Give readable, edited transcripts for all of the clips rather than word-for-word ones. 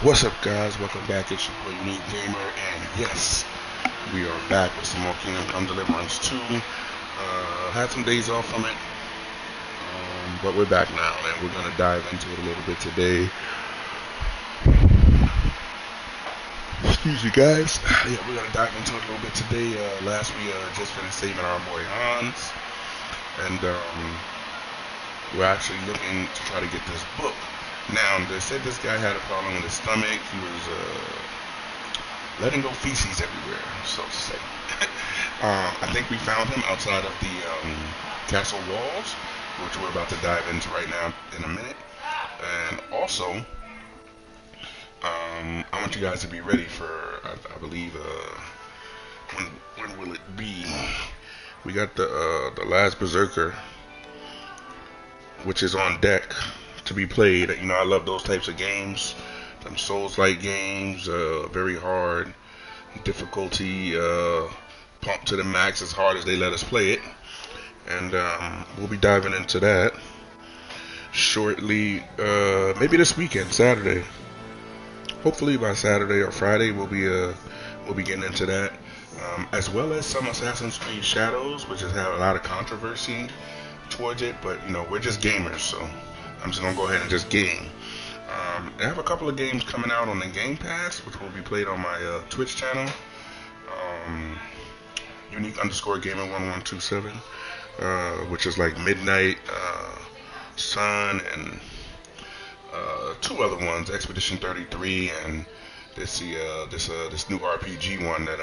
What's up, guys? Welcome back. It's your boy Unique Gamer, and yes, we are back with some more Kingdom Come Deliverance 2. Had some days off from it, but we're back now, and we're gonna dive into it a little bit today. Excuse me, guys. Yeah, we're gonna dive into it a little bit today. Last we just finished saving our boy Hans, and we're actually looking to try to get this book. Now, they said this guy had a problem with his stomach. He was letting go feces everywhere, so to say. I think we found him outside of the castle walls, which we're about to dive into right now in a minute. And also, I want you guys to be ready for, I believe, when will it be? We got the last Berserker, which is on deck to be played. You know, I love those types of games, them Souls-like games, very hard, difficulty pumped to the max as hard as they let us play it, and we'll be diving into that shortly, maybe this weekend, Saturday. Hopefully by Saturday or Friday we'll be getting into that, as well as some Assassin's Creed Shadows, which has had a lot of controversy towards it, but you know, we're just gamers, so I'm just gonna go ahead and just game. I have a couple of games coming out on the Game Pass, which will be played on my Twitch channel, unique_gamer1127, which is like Midnight Sun and two other ones, Expedition 33, and this new RPG one that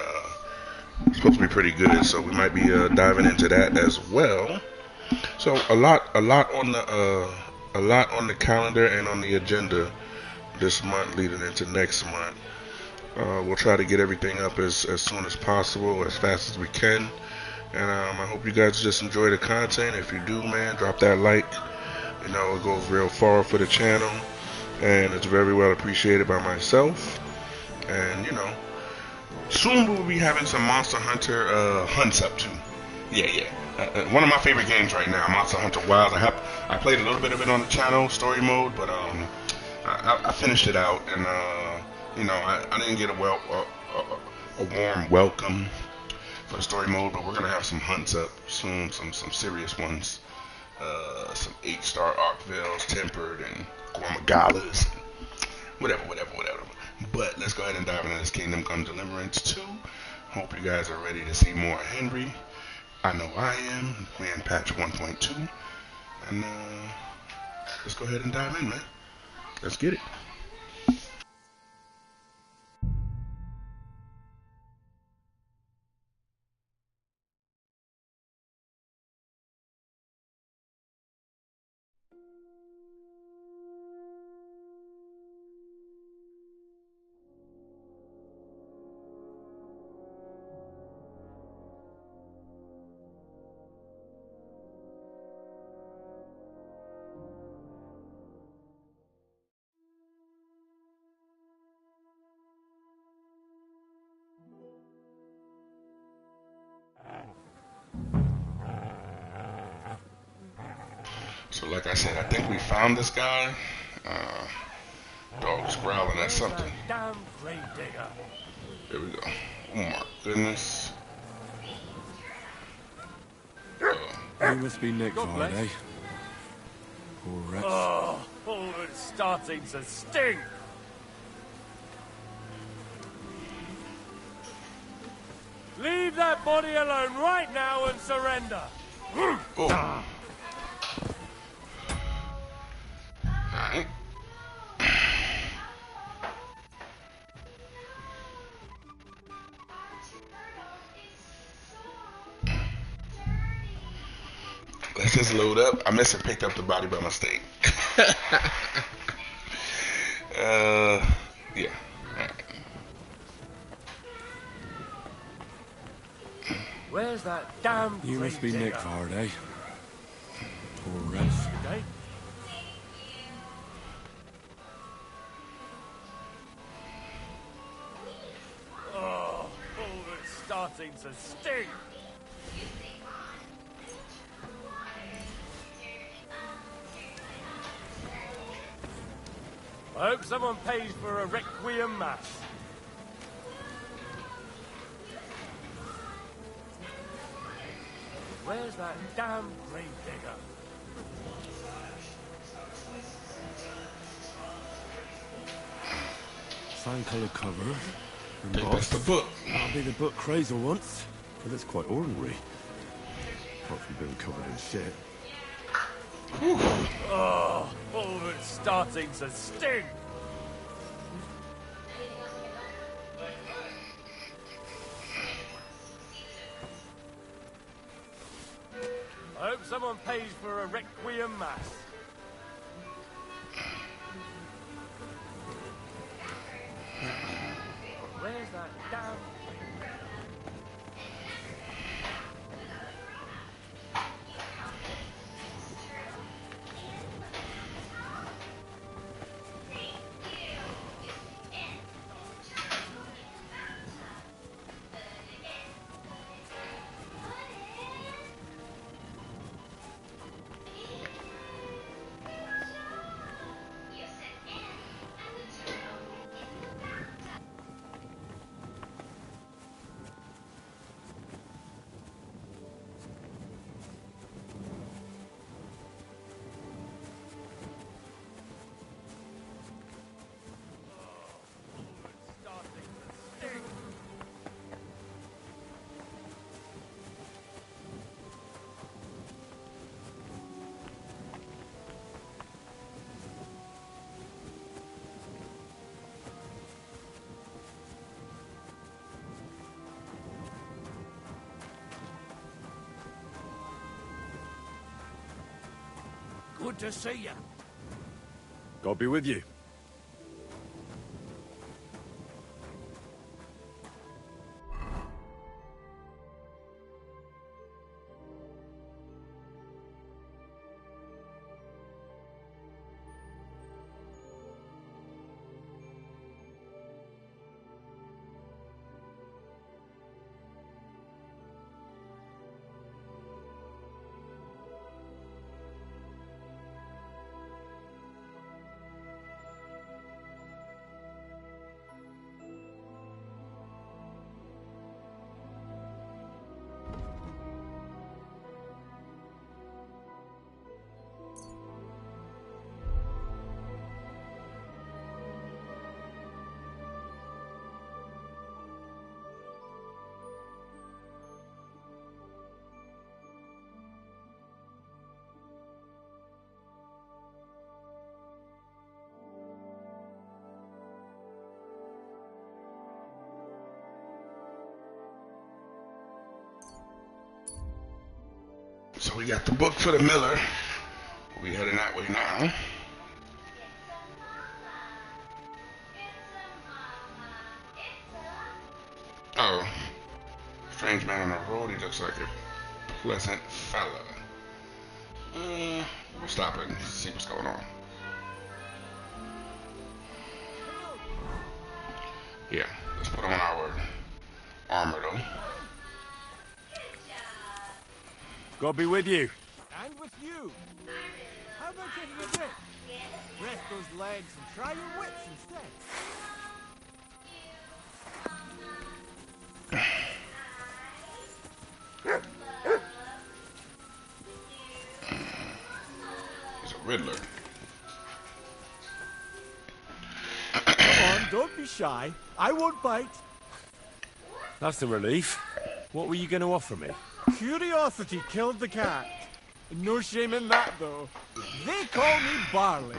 is supposed to be pretty good. So we might be diving into that as well. So a lot on the calendar and on the agenda this month leading into next month. We'll try to get everything up as soon as possible, as fast as we can. And I hope you guys just enjoy the content. If you do, man, drop that like. You know, it goes real far for the channel, and it's very well appreciated by myself. And you know, soon we'll be having some Monster Hunter hunts up too. Yeah. One of my favorite games right now, Monster Hunter Wilds. I played a little bit of it on the channel, story mode, but I finished it out, and you know, I didn't get a warm welcome for the story mode, but we're gonna have some hunts up soon, some serious ones, some 8-star Arkvales, Tempered, and Gormagalas, whatever. But let's go ahead and dive into this Kingdom Come Deliverance 2. Hope you guys are ready to see more Henry. I know I am. We're in patch 1.2, and let's go ahead and dive in, man. Let's get it. So like I said, I think we found this guy. Dog's growling at something. Damn grave digger. There we go. Oh my goodness. You must be Nick Vard, eh? Poor wretch. Oh, it's starting to stink. Leave that body alone right now and surrender. Oh. Alright. Let's just load up. I must have picked up the body by mistake. Yeah. Alright. Where's that damn You must be grave Nick digger? Vard, eh? Poor wretch. Okay. Oh, it's starting to stink. I hope someone pays for a requiem mass. Where's that damn grave digger? Same colour cover. I think that's the book. That'll be the book Crazer wants, but it's quite ordinary. Apart from being covered in shit. Oh, it's starting to sting. I hope someone pays for a requiem mass. Where's that damn... Good to see you. God be with you. So we got the book for the miller. We heading that way now. Oh, strange man on the road. He looks like a pleasant fella. We'll stop and see what's going on. Yeah, let's put on our armor though. God be with you. And with you. How about taking a drink? Rest those legs and try your wits instead. He's a Riddler. Come on, don't be shy. I won't bite. That's the relief. What were you going to offer me? Curiosity killed the cat. No shame in that, though. They call me Barley.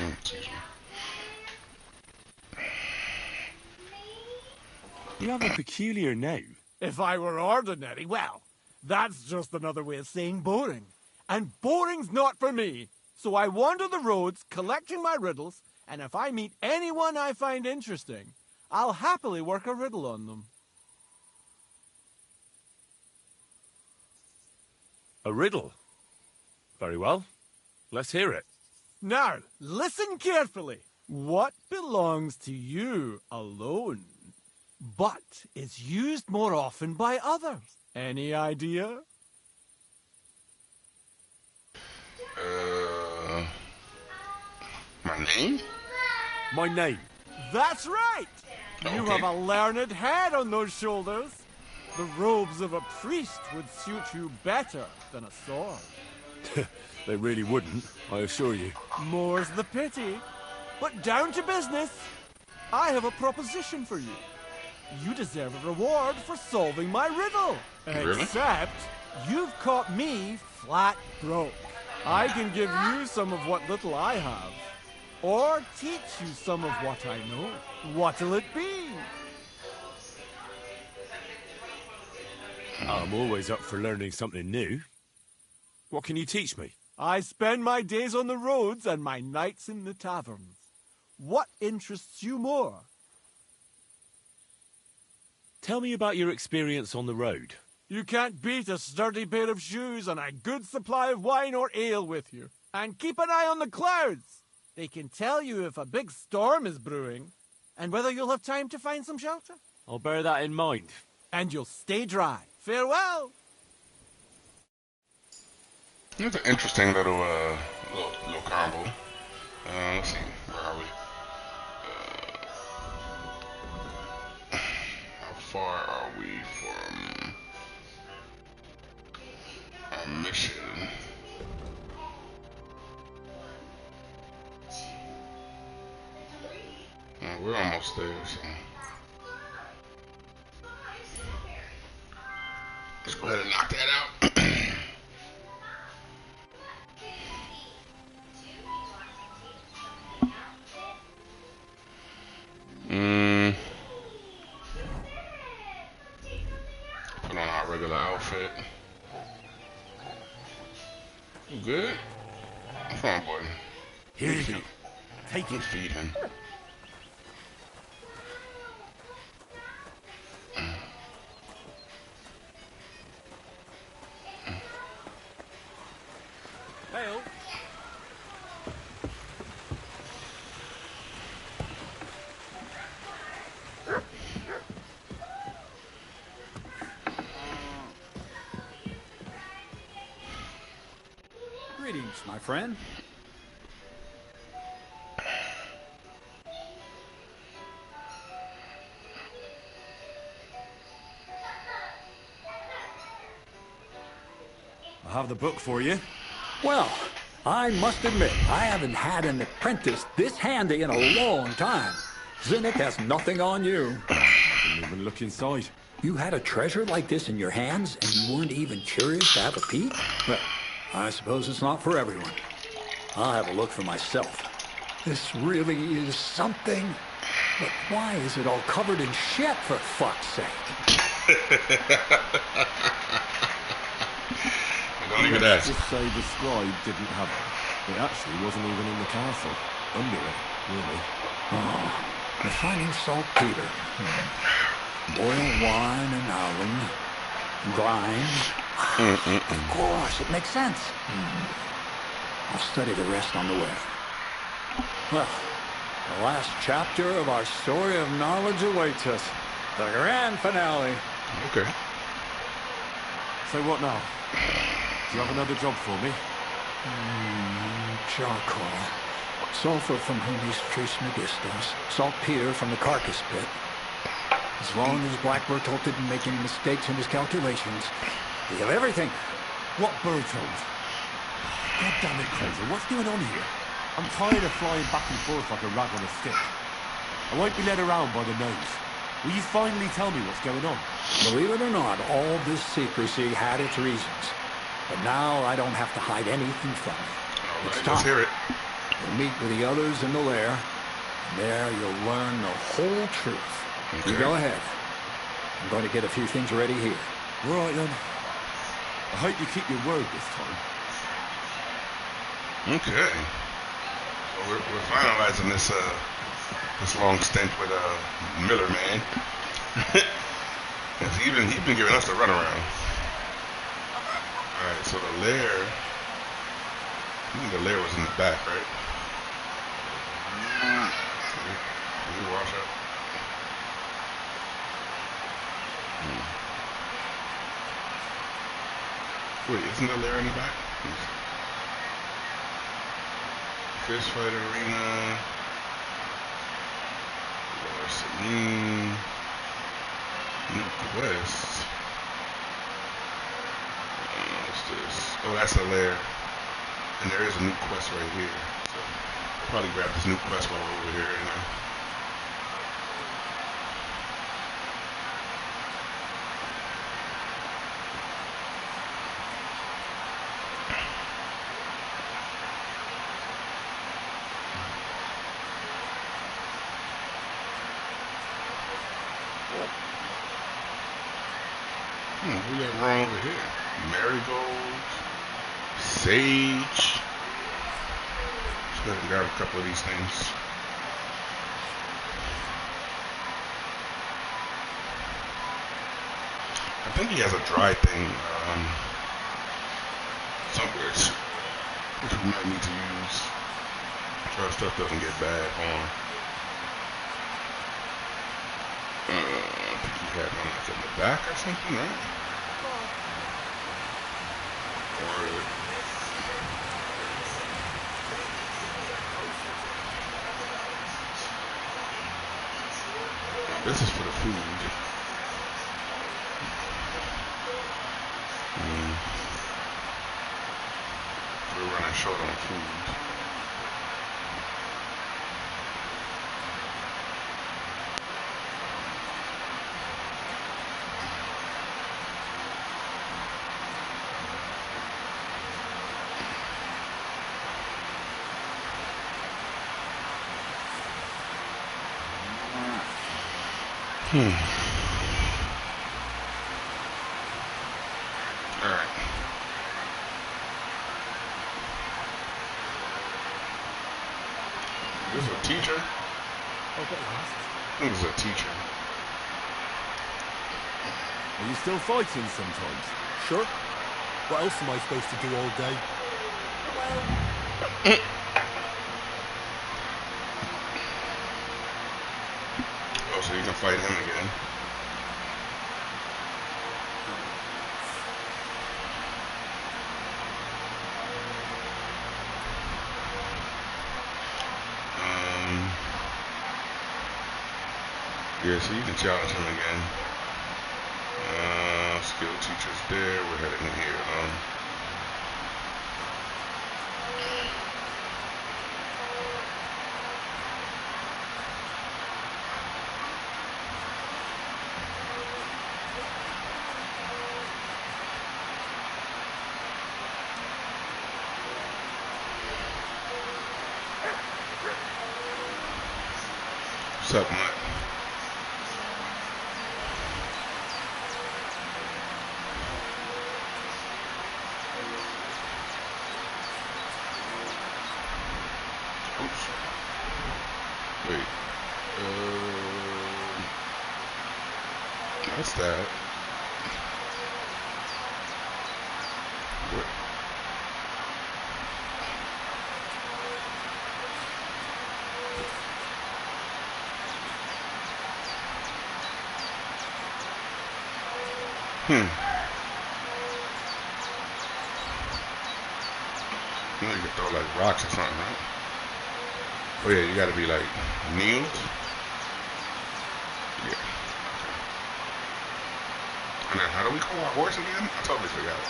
You have a peculiar name. If I were ordinary, well, that's just another way of saying boring. And boring's not for me. So I wander the roads collecting my riddles, and if I meet anyone I find interesting, I'll happily work a riddle on them. A riddle? Very well. Let's hear it. Now, listen carefully. What belongs to you alone, but is used more often by others? Any idea? My name? My name. That's right! You Okay. have a learned head on those shoulders. The robes of a priest would suit you better than a sword. They really wouldn't, I assure you. More's the pity. But down to business. I have a proposition for you. You deserve a reward for solving my riddle. Really? Except you've caught me flat broke. I can give you some of what little I have. Or teach you some of what I know. What'll it be? I'm always up for learning something new. What can you teach me? I spend my days on the roads and my nights in the taverns. What interests you more? Tell me about your experience on the road. You can't beat a sturdy pair of shoes and a good supply of wine or ale with you. And keep an eye on the clouds. They can tell you if a big storm is brewing and whether you'll have time to find some shelter. I'll bear that in mind. And you'll stay dry. Farewell. It's an interesting little combo. Let's see, where are we? How far are we from our mission? We're almost there, so let's go ahead and knock that out. Put on our regular outfit. You good? Come on, boy. Here you go. Take it. Feed him. Hail. Greetings, my friend. I have the book for you. Well, I must admit, I haven't had an apprentice this handy in a long time. Zinnik has nothing on you. Didn't even look inside. You had a treasure like this in your hands, and you weren't even curious to have a peek? Well, I suppose it's not for everyone. I'll have a look for myself. This really is something. But why is it all covered in shit, for fuck's sake? Don't even ask. Just say the scribe didn't have it. It actually wasn't even in the castle. Under it, really. Oh, refining saltpeter. Boil wine and alum. Grind. Of course, it makes sense. I'll study the rest on the way. Well, the last chapter of our story of knowledge awaits us. The grand finale. Okay. So what now? Do you have another job for me? Charcoal. Sulfur from Humis Trismegistos. Saltpeter from the carcass pit. As long as Black Bertolt didn't make any mistakes in his calculations, we have everything. What Bertold? God damn it, Crazy. What's going on here? I'm tired of flying back and forth like a rag on a stick. I won't be led around by the nose. Will you finally tell me what's going on? Believe it or not, all this secrecy had its reasons. But now I don't have to hide anything from you. All It's right, time. let's hear it. You'll meet with the others in the lair. And there you'll learn the whole truth. Okay. You go ahead. I'm going to get a few things ready here. All right, then. I hope you keep your word this time. Okay. So we're finalizing this this long stint with Miller Man. And he's been giving us the runaround. Alright, so the lair, I think the lair was in the back, right? Can you wash up? Wait, isn't the lair in the back? Fish fight arena. Gasoline. New quest. What's this? Oh, that's a lair. And there is a new quest right here. So probably grab this new quest while we're over here anyway. What we got wrong over here? Marigold, sage. Let's go ahead and grab a couple of these things. I think he has a dry thing somewhere, which we might need to use. So our stuff doesn't get bad on. I think he had one like in the back or something, right? Or this is for the food. We're running short on food. Alright. This is a teacher? I'll get lost. This is a teacher. Are you still fighting sometimes? Sure. What else am I supposed to do all day? Oh, so you can fight him again. Yeah, so you can challenge him again. Skill teacher's there. We're heading in here. What's up, Mike? Wait. What's that? What? You know you can throw like rocks or something, right? Oh yeah, you gotta be like kneeled. Yeah. Okay. And then how do we call our horse again? I totally forgot.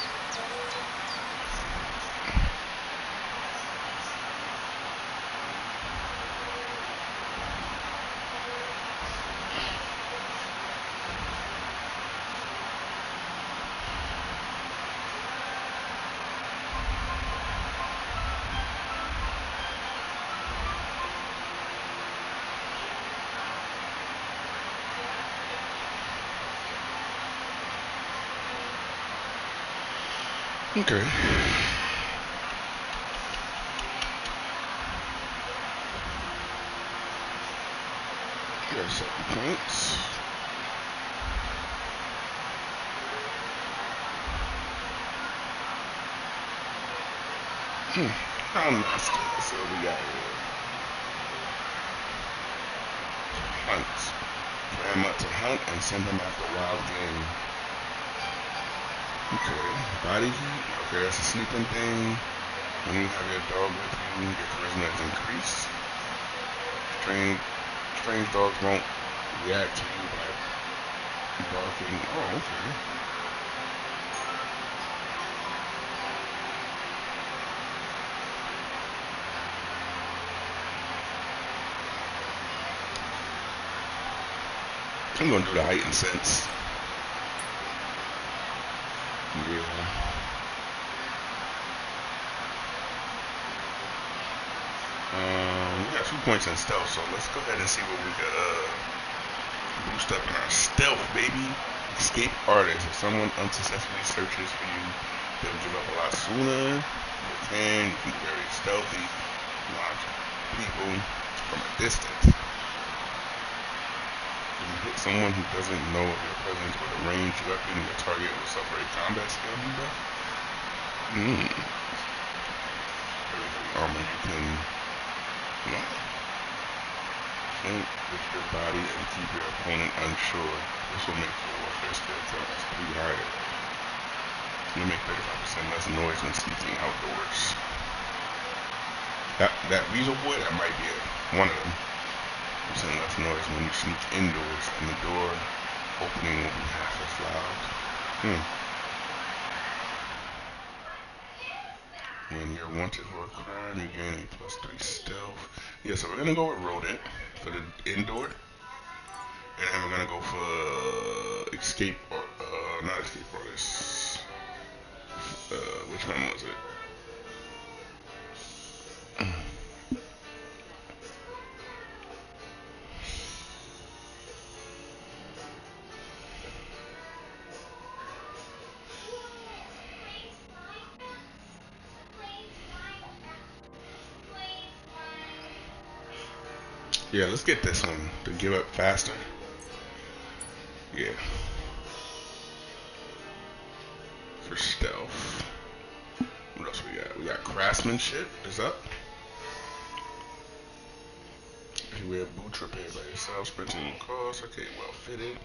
Okay. Got 7 points. Master. So we got here. Hunt. For him up to hunt and send him after wild game. Okay, body heat. Okay, that's a sleeping thing. When you have your dog with you, your charisma is increased. Strange dogs won't react to you by barking. Oh, okay. I'm gonna do the heightened sense. Yeah. We got 2 points in stealth, so let's go ahead and see what we can boost up in our stealth, baby. Escape artist. If someone unsuccessfully searches for you, they'll give up a lot sooner. You can be very stealthy, watch people from a distance. If you hit someone who doesn't know of your presence with a ranged weapon, your target will suffer a combat skill debuff. Armor, you can think with your body and keep your opponent unsure. This will make your warfare skill count 3 higher. You'll make 35% less noise when sneaking outdoors. That weasel boy, that might be one of them. Percent less noise when you sneak indoors, and the door opening will be half as loud. When you're wanted for a crime, you gain a +3 stealth. Yeah, so we're gonna go with rodent for the indoor, and then we're gonna go for escape, not escape artist. Which one was it? Yeah, let's get this one to give up faster. Yeah. For stealth. What else we got? We got craftsmanship is up. If you wear boots repaired by yourself, sprinting cost. Okay, well fitted.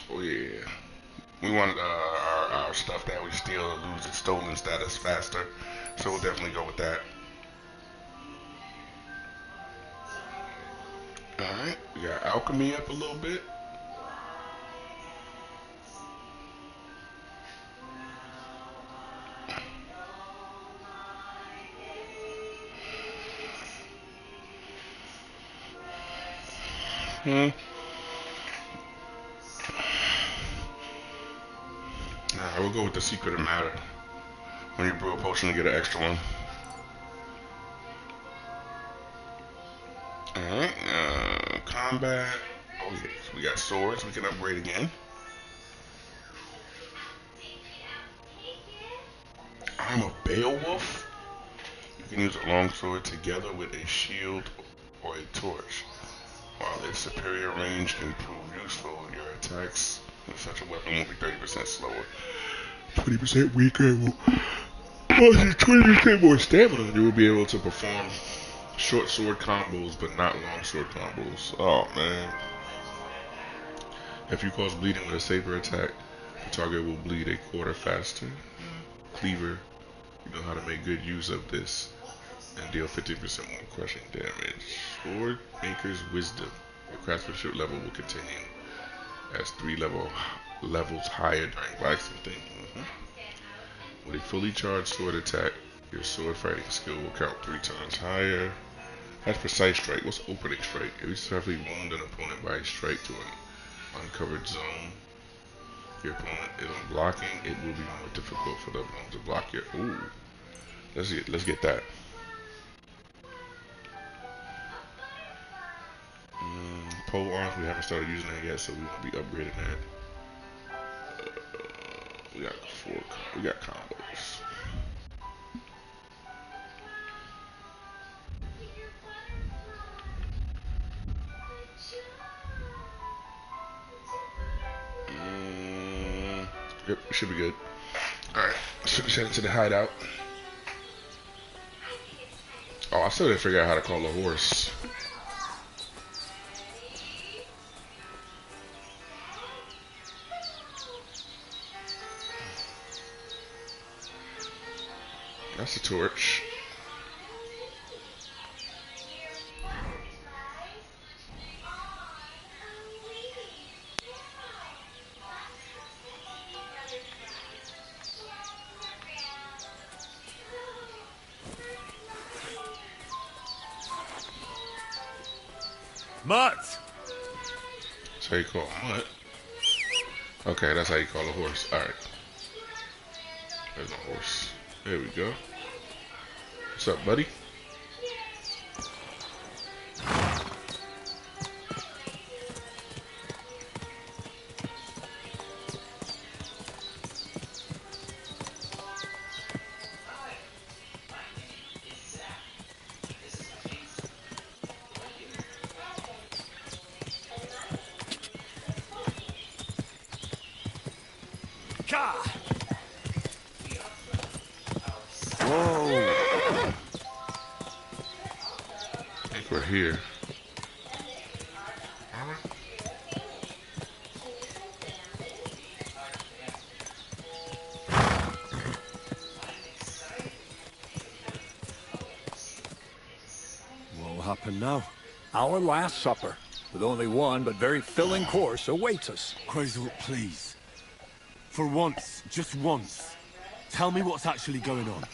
Oh yeah. We want our stuff that we steal to lose its stolen status faster. So we'll definitely go with that. Alright, we got alchemy up a little bit. Nah, we'll go with the secret of matter. When you brew a potion, you get an extra one. Alright, combat. Oh yeah, so we got swords, we can upgrade again. I'm a Beowulf. You can use a longsword together with a shield or a torch. While its superior range can prove useful, your attacks with such a weapon will be 30% slower, 20% weaker, and will cost you 20% more stamina. You will be able to perform short sword combos, but not long sword combos. Oh man. If you cause bleeding with a saber attack, the target will bleed a quarter faster. Cleaver, you know how to make good use of this and deal 50% more crushing damage. Sword Maker's Wisdom. Your craftsmanship level will continue as 3 levels higher during blacksmithing. With a fully charged sword attack, your sword fighting skill will count 3 times higher. That's precise strike. What's opening strike? If you successfully wound an opponent by a strike to an uncovered zone, your opponent is on blocking, it will be more difficult for the opponent to block your. Ooh. Let's get that. Pole arms, we haven't started using that yet, so we won't be upgrading that. We got combos. Yep, should be good. Alright, should we send it to the hideout? Oh, I still didn't figure out how to call a horse. That's a torch. Mutt! That's how you call a mutt. Okay, that's how you call a horse. Alright. There's a horse. There we go. What's up, buddy? Whoa! I think we're here. What'll happen now? Our last supper, with only one but very filling course, awaits us. Crazy, please. For once, just once, tell me what's actually going on.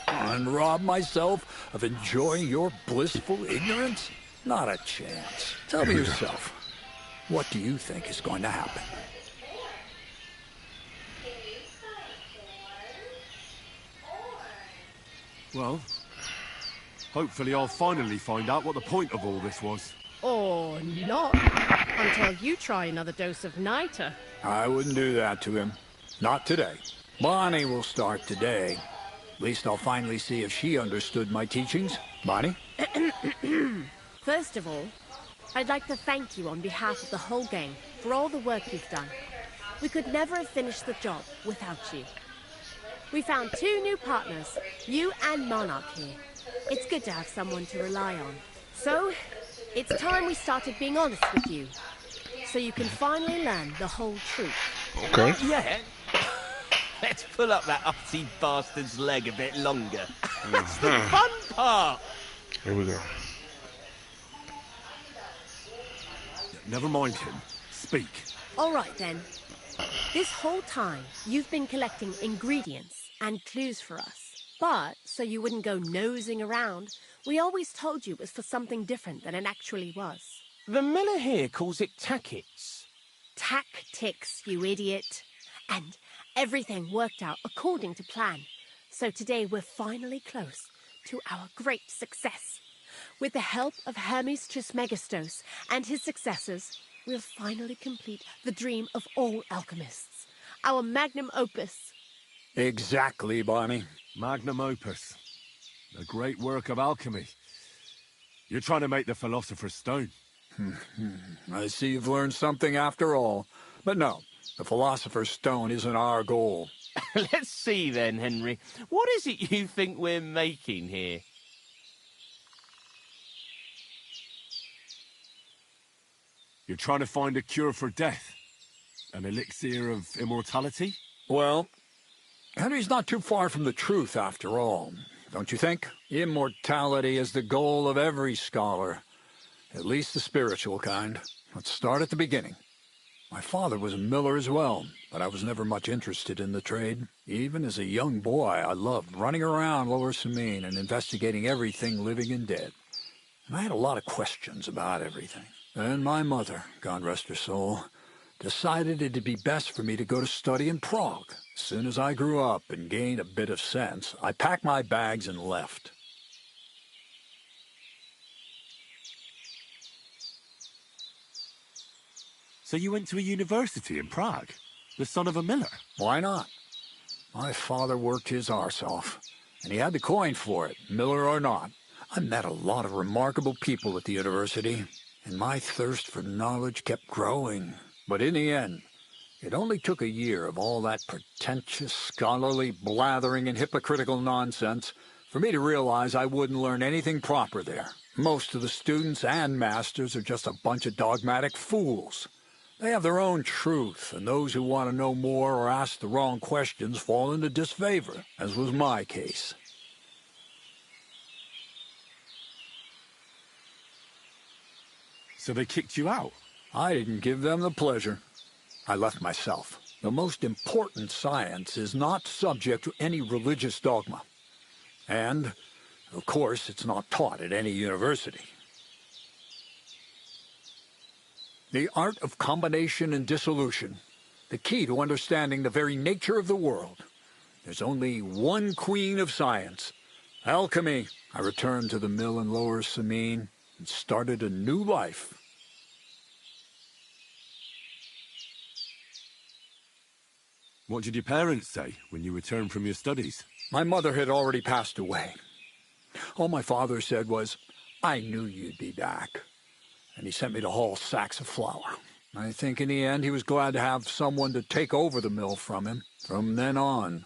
And rob myself of enjoying your blissful ignorance? Not a chance. Tell me yourself, what do you think is going to happen? Well, hopefully I'll finally find out what the point of all this was. Or not, until you try another dose of niter. I wouldn't do that to him. Not today. Bonnie will start today. At least I'll finally see if she understood my teachings. Bonnie? First of all, I'd like to thank you on behalf of the whole gang for all the work you've done. We could never have finished the job without you. We found 2 new partners, you and Monarch here. It's good to have someone to rely on. So, it's time we started being honest with you, so you can finally learn the whole truth. Okay. Yeah. Let's pull up that uppity bastard's leg a bit longer. That's the fun part. Here we go. Never mind him. Speak. All right then. This whole time, you've been collecting ingredients and clues for us. But, so you wouldn't go nosing around, we always told you it was for something different than it actually was. The miller here calls it tackets. Tactics, you idiot. And everything worked out according to plan. So today we're finally close to our great success. With the help of Hermes Trismegistos and his successors, we'll finally complete the dream of all alchemists. Our magnum opus. Exactly, Bonnie. Magnum opus. The great work of alchemy. You're trying to make the Philosopher's Stone. I see you've learned something after all. But no, the Philosopher's Stone isn't our goal. Let's see then, Henry. What is it you think we're making here? You're trying to find a cure for death? An elixir of immortality? Well, Henry's not too far from the truth after all, don't you think? Immortality is the goal of every scholar, at least the spiritual kind. Let's start at the beginning. My father was a miller as well, but I was never much interested in the trade. Even as a young boy, I loved running around Lower Samine and investigating everything living and dead. And I had a lot of questions about everything. And my mother, God rest her soul, decided it'd be best for me to go to study in Prague. As soon as I grew up and gained a bit of sense, I packed my bags and left. So you went to a university in Prague? The son of a miller? Why not? My father worked his arse off, and he had the coin for it, miller or not. I met a lot of remarkable people at the university, and my thirst for knowledge kept growing. But in the end, it only took a year of all that pretentious, scholarly blathering and hypocritical nonsense for me to realize I wouldn't learn anything proper there. Most of the students and masters are just a bunch of dogmatic fools. They have their own truth, and those who want to know more or ask the wrong questions fall into disfavor, as was my case. So they kicked you out? I didn't give them the pleasure. I left myself. The most important science is not subject to any religious dogma. And, of course, it's not taught at any university. The art of combination and dissolution, the key to understanding the very nature of the world. There's only one queen of science, alchemy. I returned to the mill in Lower Samine and started a new life. What did your parents say when you returned from your studies? My mother had already passed away. All my father said was, "I knew you'd be back." And he sent me to haul sacks of flour. I think in the end he was glad to have someone to take over the mill from him. From then on,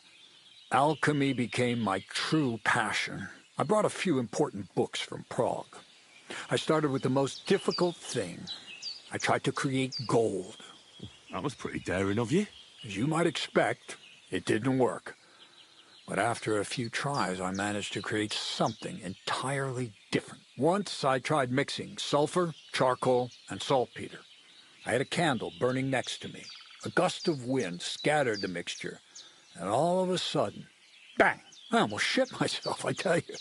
alchemy became my true passion. I brought a few important books from Prague. I started with the most difficult thing. I tried to create gold. That was pretty daring of you. As you might expect, it didn't work. But after a few tries, I managed to create something entirely different. Once I tried mixing sulfur, charcoal, and saltpeter. I had a candle burning next to me. A gust of wind scattered the mixture, and all of a sudden, bang! I almost shit myself, I tell you.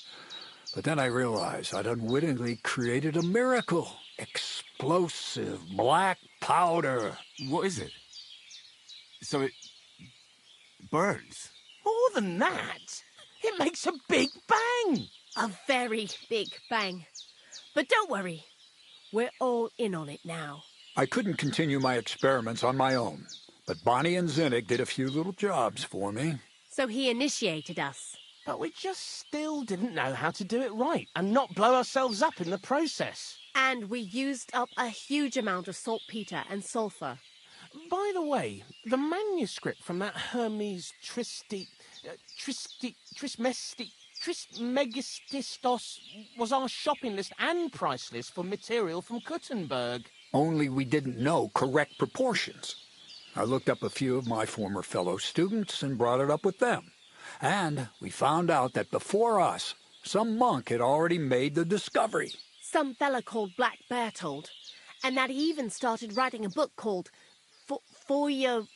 But then I realized I'd unwittingly created a miracle. Explosive black powder. What is it? So it burns? More than that, it makes a big bang. A very big bang. But don't worry, we're all in on it now. I couldn't continue my experiments on my own, but Bonnie and Zinnig did a few little jobs for me. So he initiated us. But we just still didn't know how to do it right and not blow ourselves up in the process. And we used up a huge amount of saltpeter and sulfur. By the way, the manuscript from that Hermes Trismegistos was our shopping list and price list for material from Kuttenberg. Only we didn't know correct proportions. I looked up a few of my former fellow students and brought it up with them. And we found out that before us, some monk had already made the discovery. Some fella called Black Bertold. And that he even started writing a book called Feuerwehr.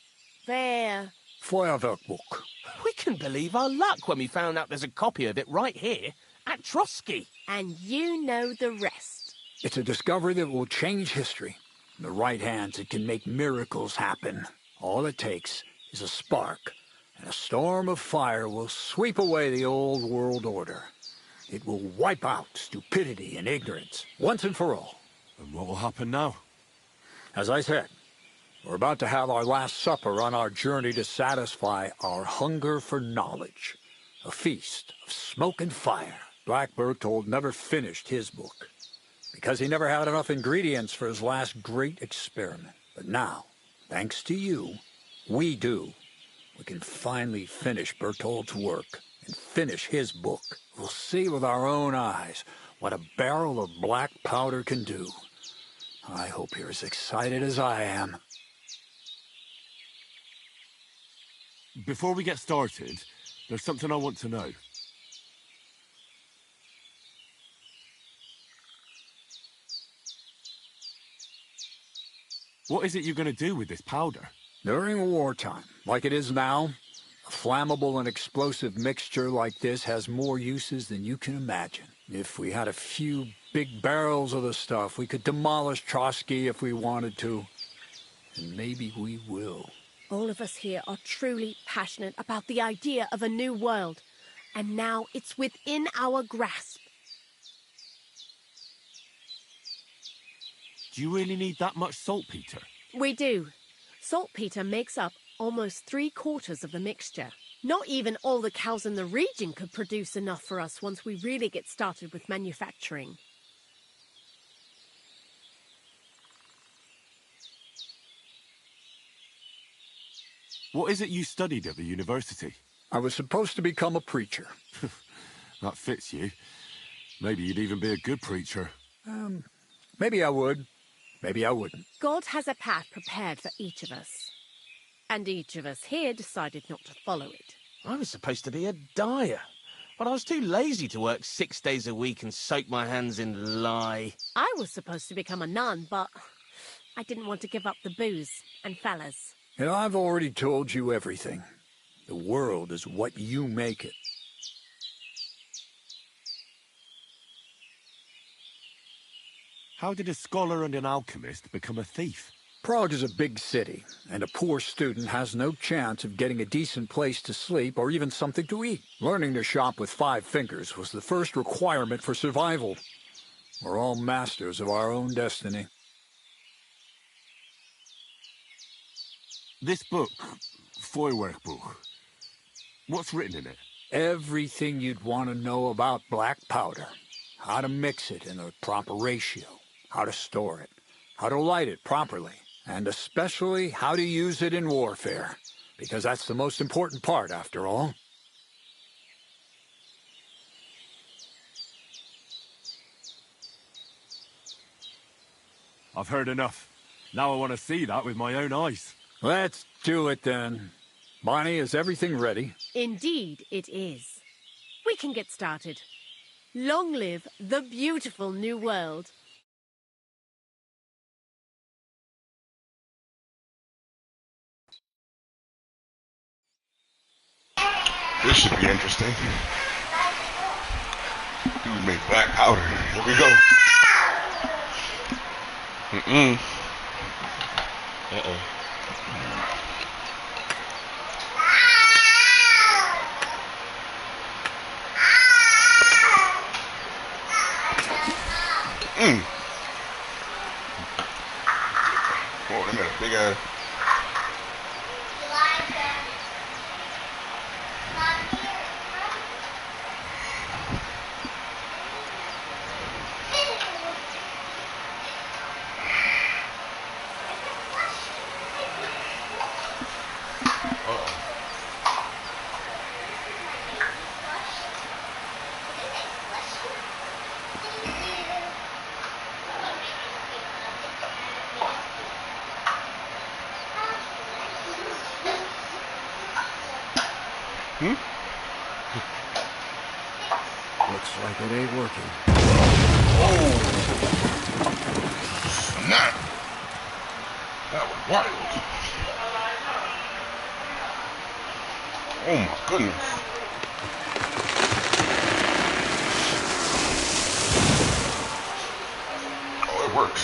Feuerwerkbuch. We can believe our luck when we found out there's a copy of it right here at Trotsky. And you know the rest. It's a discovery that will change history. In the right hands, it can make miracles happen. All it takes is a spark, and a storm of fire will sweep away the old world order. It will wipe out stupidity and ignorance, once and for all. And what will happen now? As I said, we're about to have our last supper on our journey to satisfy our hunger for knowledge. A feast of smoke and fire. Black Bertold never finished his book, because he never had enough ingredients for his last great experiment. But now, thanks to you, we do. We can finally finish Bertold's work and finish his book. We'll see with our own eyes what a barrel of black powder can do. I hope you're as excited as I am. Before we get started, there's something I want to know. What is it you're going to do with this powder? During wartime, like it is now, a flammable and explosive mixture like this has more uses than you can imagine. If we had a few big barrels of the stuff, we could demolish Trotsky if we wanted to. And maybe we will. All of us here are truly passionate about the idea of a new world. And now it's within our grasp. Do you really need that much saltpeter? We do. Saltpeter makes up almost 3/4 of the mixture. Not even all the cows in the region could produce enough for us once we really get started with manufacturing. What is it you studied at the university? I was supposed to become a preacher. That fits you. Maybe you'd even be a good preacher. Maybe I would. Maybe I wouldn't. God has a path prepared for each of us. And each of us here decided not to follow it. I was supposed to be a dyer, but I was too lazy to work 6 days a week and soak my hands in lye. I was supposed to become a nun, but I didn't want to give up the booze and fellas. You know, I've already told you everything. The world is what you make it. How did a scholar and an alchemist become a thief? Prague is a big city, and a poor student has no chance of getting a decent place to sleep or even something to eat. Learning to shop with 5 fingers was the first requirement for survival. We're all masters of our own destiny. This book, Feuerwerkbuch, what's written in it? Everything you'd want to know about black powder. How to mix it in the proper ratio. How to store it. How to light it properly. And especially how to use it in warfare. Because that's the most important part, after all. I've heard enough. Now I want to see that with my own eyes. Let's do it then. Bonnie, is everything ready? Indeed, it is. We can get started. Long live the beautiful new world. This should be interesting. Dude made black powder. Here we go. Uh-oh. Oh, they made a big ass. Looks like it ain't working. Oh! Snap! That was wild. Oh my goodness. Oh, it works.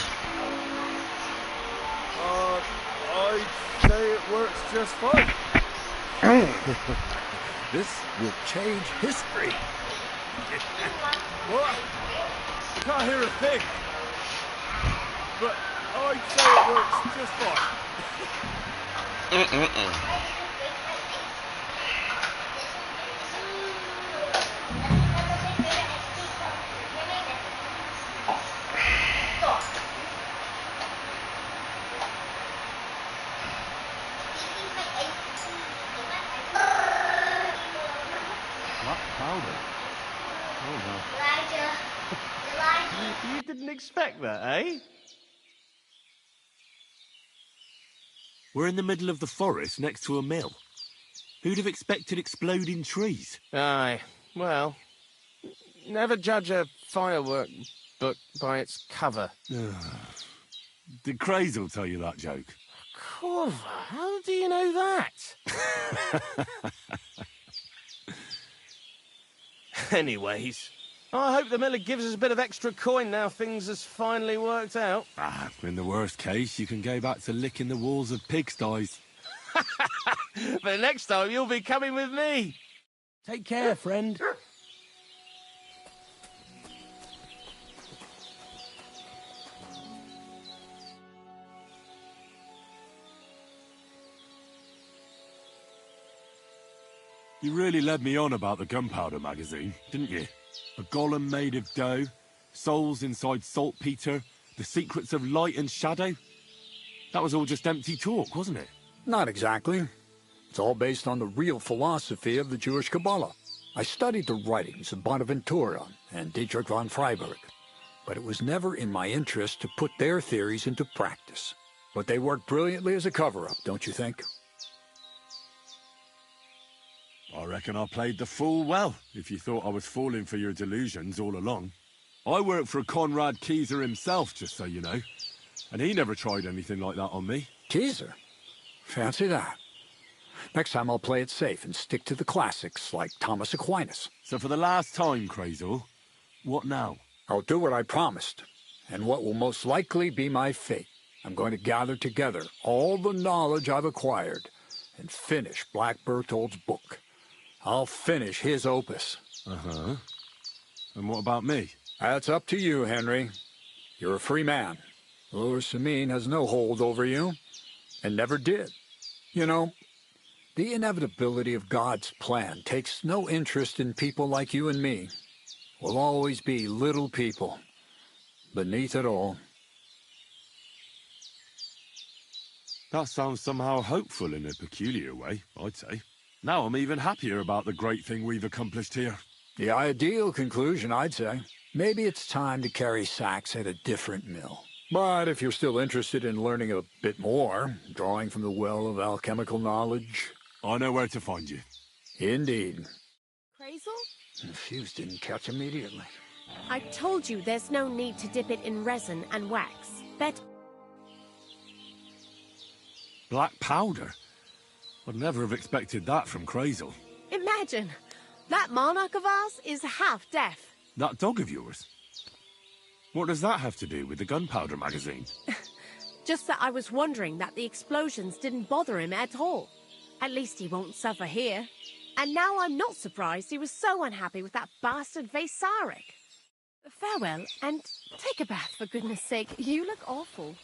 I'd say it works just fine. This will change history. What? Can't hear a thing. But I'd say it works just fine. Black powder? Oh no. You didn't expect that, eh? We're in the middle of the forest next to a mill. Who'd have expected exploding trees? Aye, well, never judge a firework book by its cover. The craze will tell you that joke. Corva, how do you know that? Anyways, I hope the miller gives us a bit of extra coin now things has finally worked out. In the worst case, you can go back to licking the walls of pigsties. But next time you'll be coming with me. Take care, friend. You really led me on about the gunpowder magazine, didn't you? A golem made of dough, souls inside saltpeter, the secrets of light and shadow. That was all just empty talk, wasn't it? Not exactly. It's all based on the real philosophy of the Jewish Kabbalah. I studied the writings of Bonaventura and Dietrich von Freiberg, but it was never in my interest to put their theories into practice. But they worked brilliantly as a cover-up, don't you think? I reckon I played the fool well, if you thought I was falling for your delusions all along. I worked for Conrad Keyser himself, just so you know. And he never tried anything like that on me. Keyser? Fancy that. Next time I'll play it safe and stick to the classics like Thomas Aquinas. So for the last time, Crazel, what now? I'll do what I promised, and what will most likely be my fate. I'm going to gather together all the knowledge I've acquired and finish Black Berthold's book. I'll finish his opus. Uh-huh. And what about me? That's up to you, Henry. You're a free man. Lord Samine has no hold over you, and never did. You know, the inevitability of God's plan takes no interest in people like you and me. We'll always be little people, beneath it all. That sounds somehow hopeful in a peculiar way, I'd say. Now I'm even happier about the great thing we've accomplished here. The ideal conclusion, I'd say. Maybe it's time to carry sacks at a different mill. But if you're still interested in learning a bit more, drawing from the well of alchemical knowledge... I know where to find you. Indeed. Crazel? The fuse didn't catch immediately. I told you there's no need to dip it in resin and wax. Black powder? I'd never have expected that from Crazel. Imagine! That monarch of ours is half deaf. That dog of yours? What does that have to do with the gunpowder magazine? Just that I was wondering that the explosions didn't bother him at all. At least he won't suffer here. And now I'm not surprised he was so unhappy with that bastard Vasarik. Farewell, and take a bath, for goodness sake. You look awful.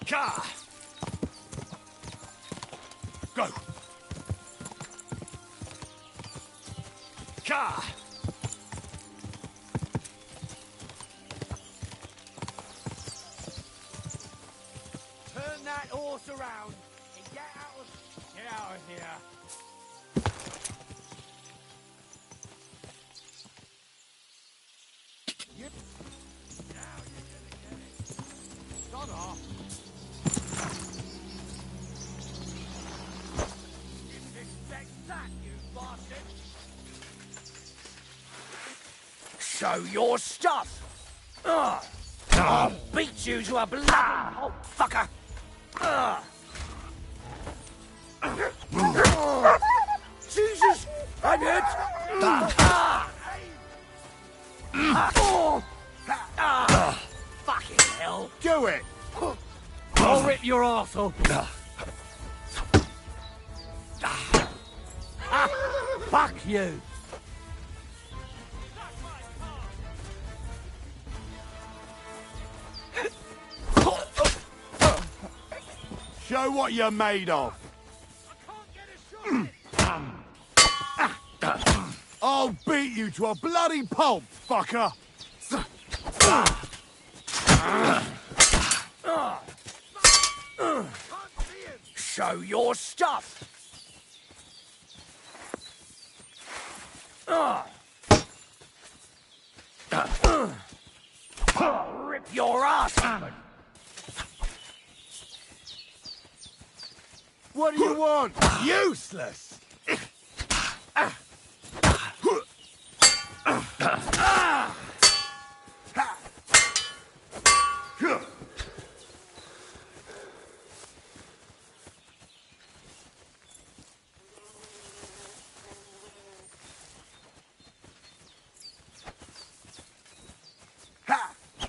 Car. Go. Car. Turn that horse around and get out of here. Now you're gonna get it. Shut up. Didn't expect that, you bastard. Show your stuff. I'll beat you to a bloody old fucker. Jesus, I'm hit. Fucking hell. Do it. I'll rip your arsehole. Fuck you. Show what you're made of. I'll beat you to a bloody pulp, fucker. Show your stuff. Rip your ass open. What do you want? Useless!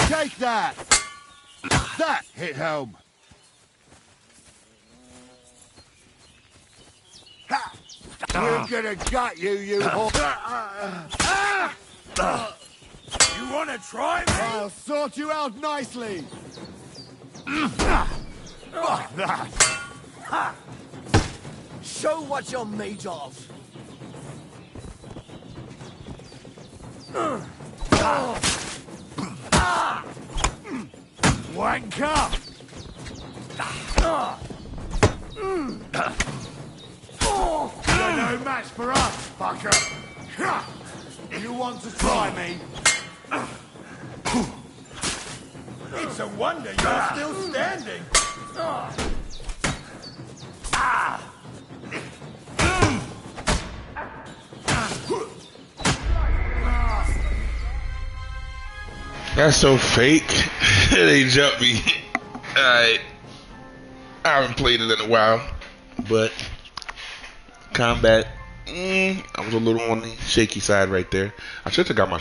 Take that! That hit home! We're gonna gut you, you whore! You wanna try me? I'll sort you out nicely! Fuck that! Show what you're made of! Wanker! You're no match for us, fucker! You want to try me? It's a wonder you're still standing! That's so fake. They jumped me. Alright. I haven't played it in a while, but combat, I was a little on the shaky side right there. I should have got my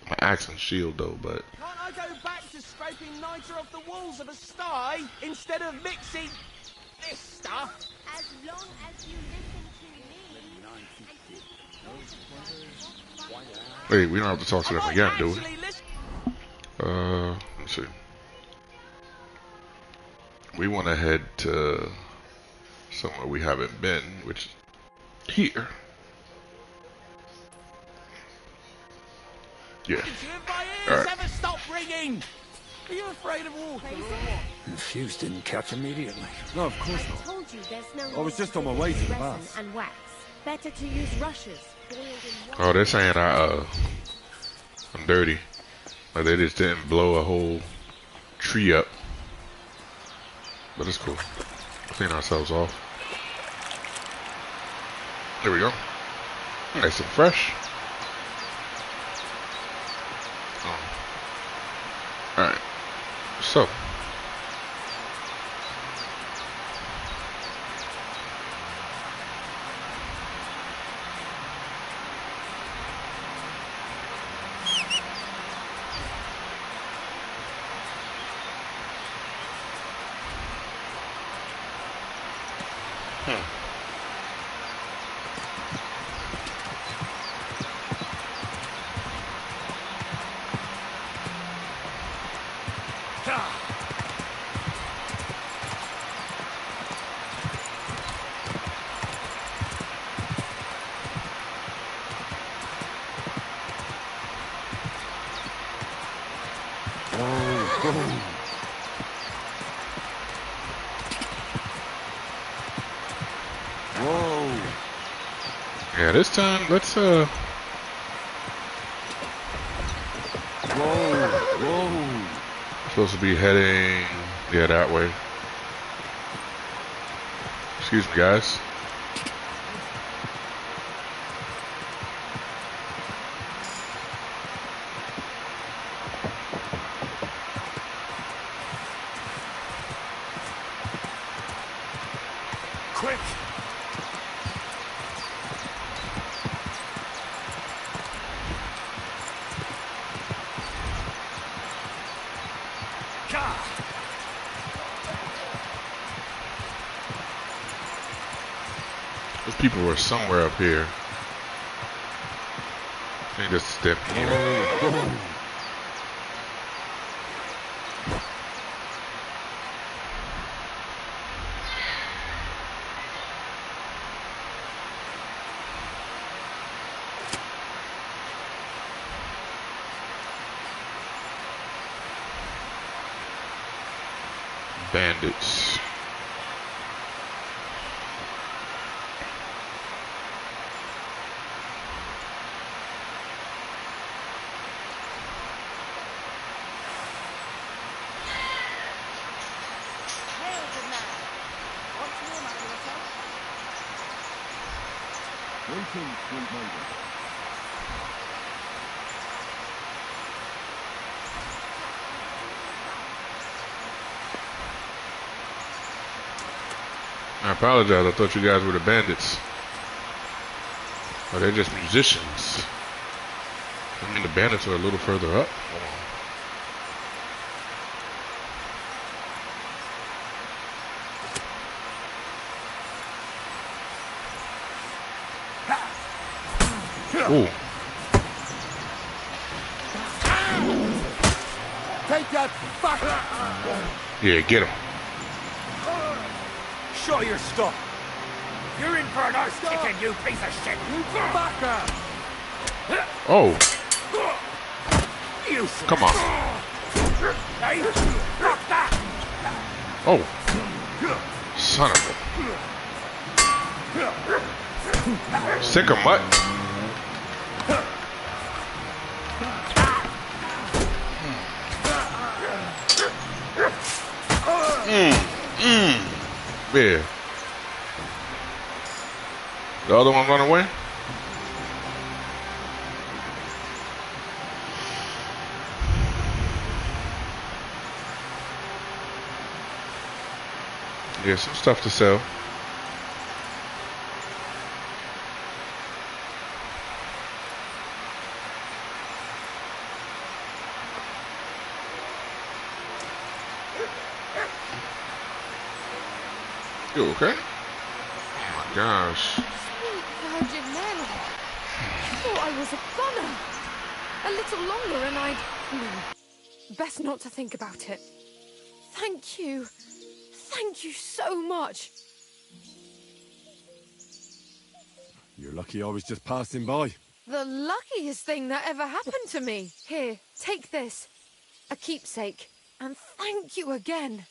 my axe and shield though, but Can't I go back to scraping niter off the walls of a sty instead of mixing this stuff? As long as you wait, we don't have to talk to them I again, do we? actually listen- Let's see. We want to head to somewhere we haven't been, which is here. Yeah. If my ears All right. ever stop ringing! Are you afraid of water or what? The fuse didn't catch immediately. No, of course I not. told you there's no I was just on my way to the resin bath. and wax. Better to use rushes. Boiled in Oh, they're saying I'm dirty. Like they just didn't blow a whole tree up. But it's cool. Clean ourselves off. There we go. Nice and fresh. Oh. Alright. So. Whoa. Yeah, this time, let's, Whoa. Whoa. supposed to be heading, yeah, that way. Excuse me, guys. Quick. Those people were somewhere up here. I think this is them here. Bandits. I apologize, I thought you guys were the bandits. Oh, they're just musicians. I mean, the bandits are a little further up. Hold on. Ooh. Take that fuck! Yeah, get him. Show your stuff! You're in for an arse kicking, you piece of shit! You fucker! Oh, You come on. Hey, fuck that! Oh, son of a. Sick of mutt. Yeah. The other one run away? Yeah, some stuff to sell. You okay? Oh my gosh. Sweet Virgin Mary. I thought I was a goner. A little longer and I'd... No. Best not to think about it. Thank you. Thank you so much. You're lucky I was just passing by. The luckiest thing that ever happened to me. Here, take this. A keepsake. And thank you again.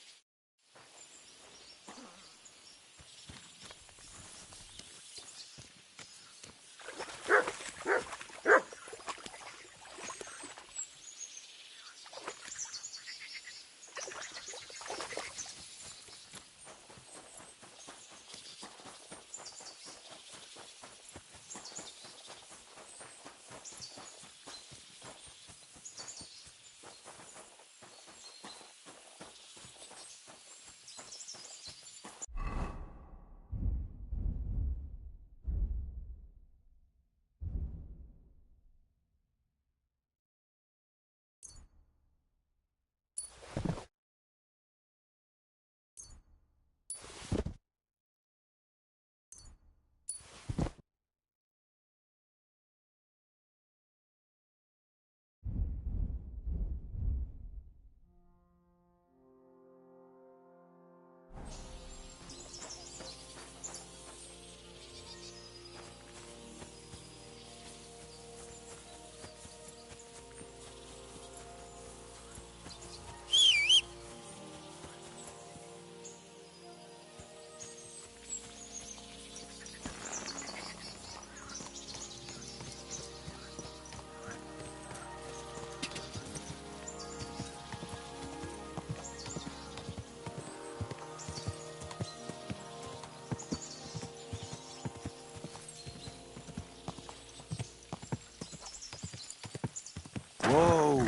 Whoa!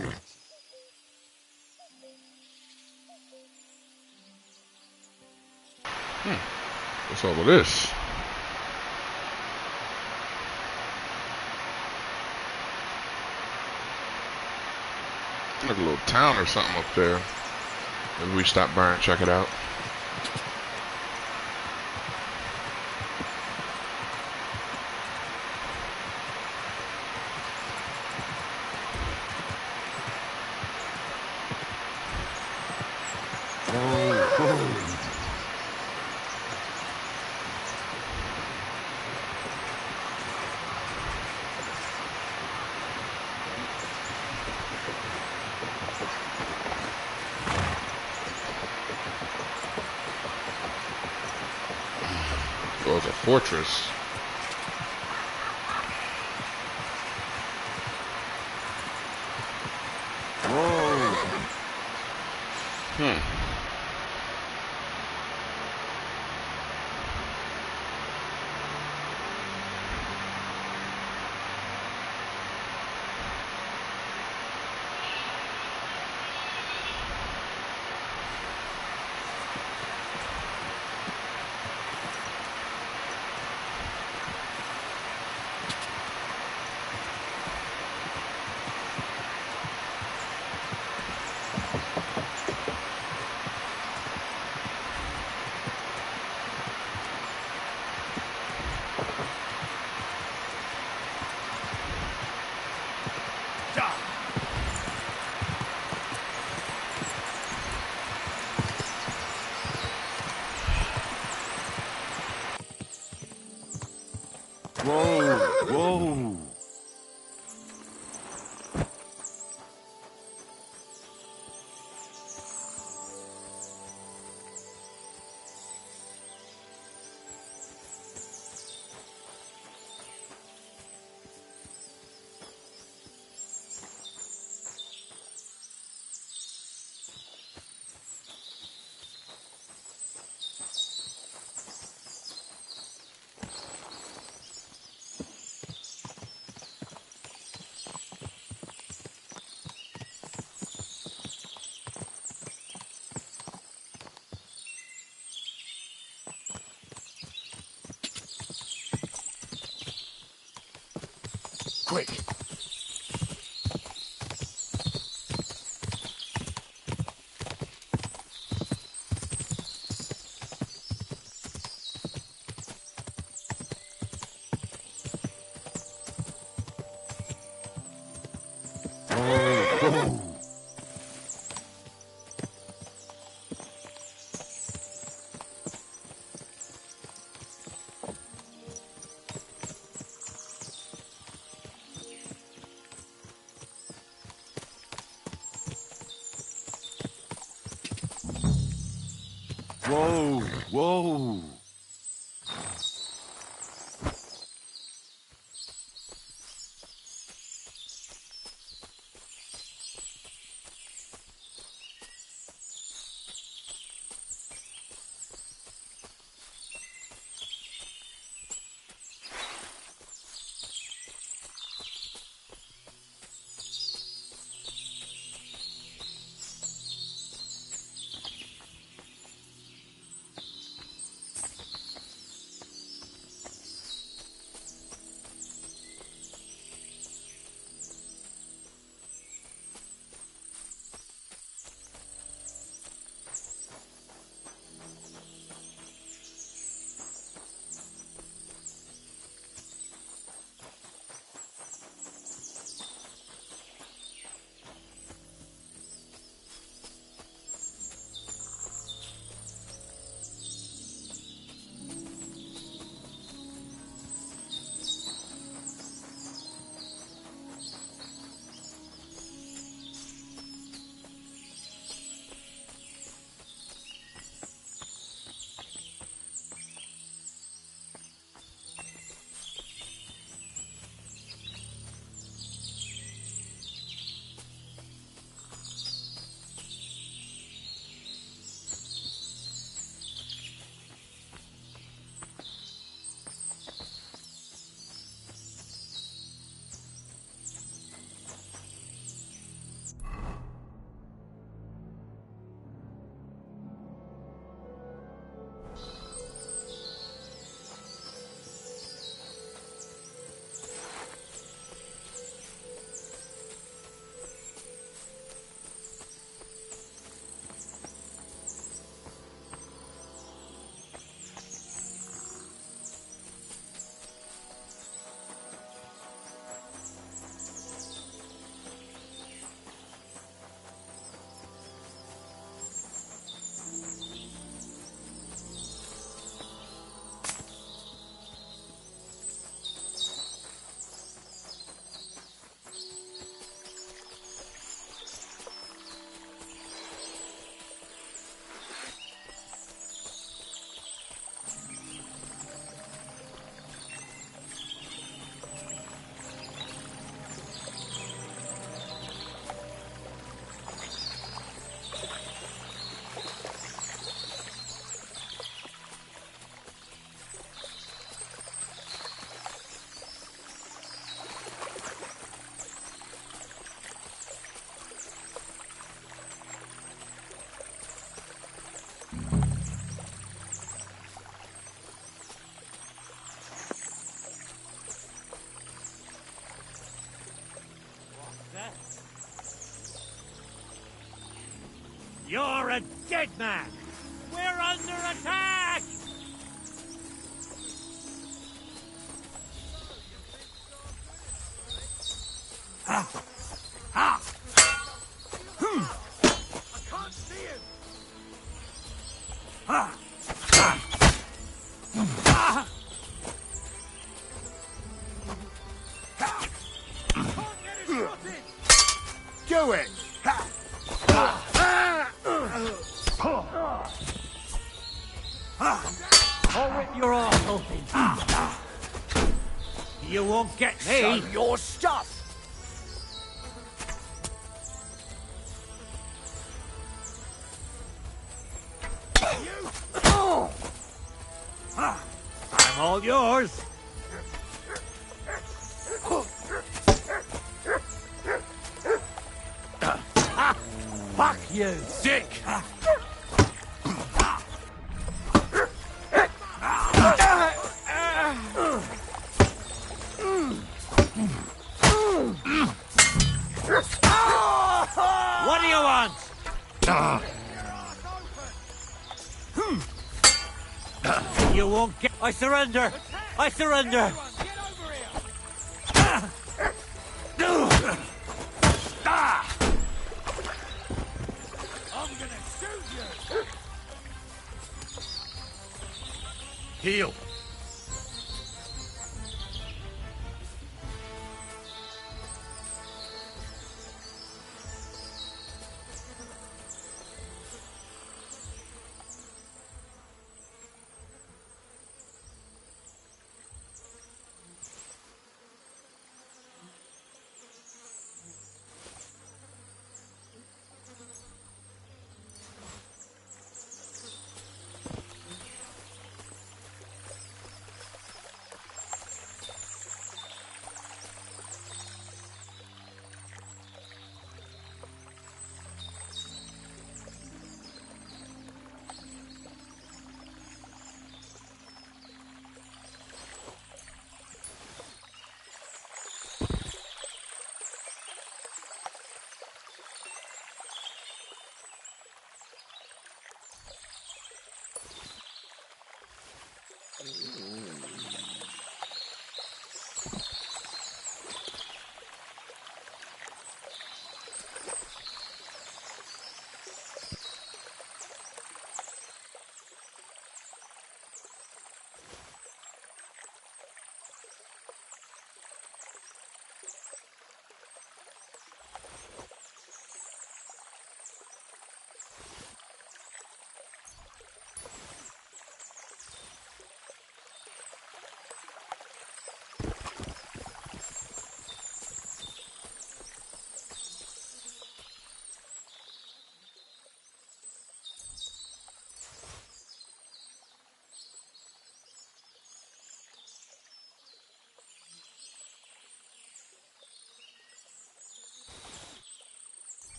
What's all of this? Like a little town or something up there. Maybe we stop by and check it out. Oh, it's a fortress. Whoa! Whoa! Whoa! Quick! Whoa! Whoa! Whoa! You're a dead man! We're under attack! I can't see him! Do it! I'll rip your arse open. You won't get me! Show your stuff! I'm all yours! Fuck you, dick! What do you want? You won't get... I surrender! I surrender! I'm gonna shoot you! Heal!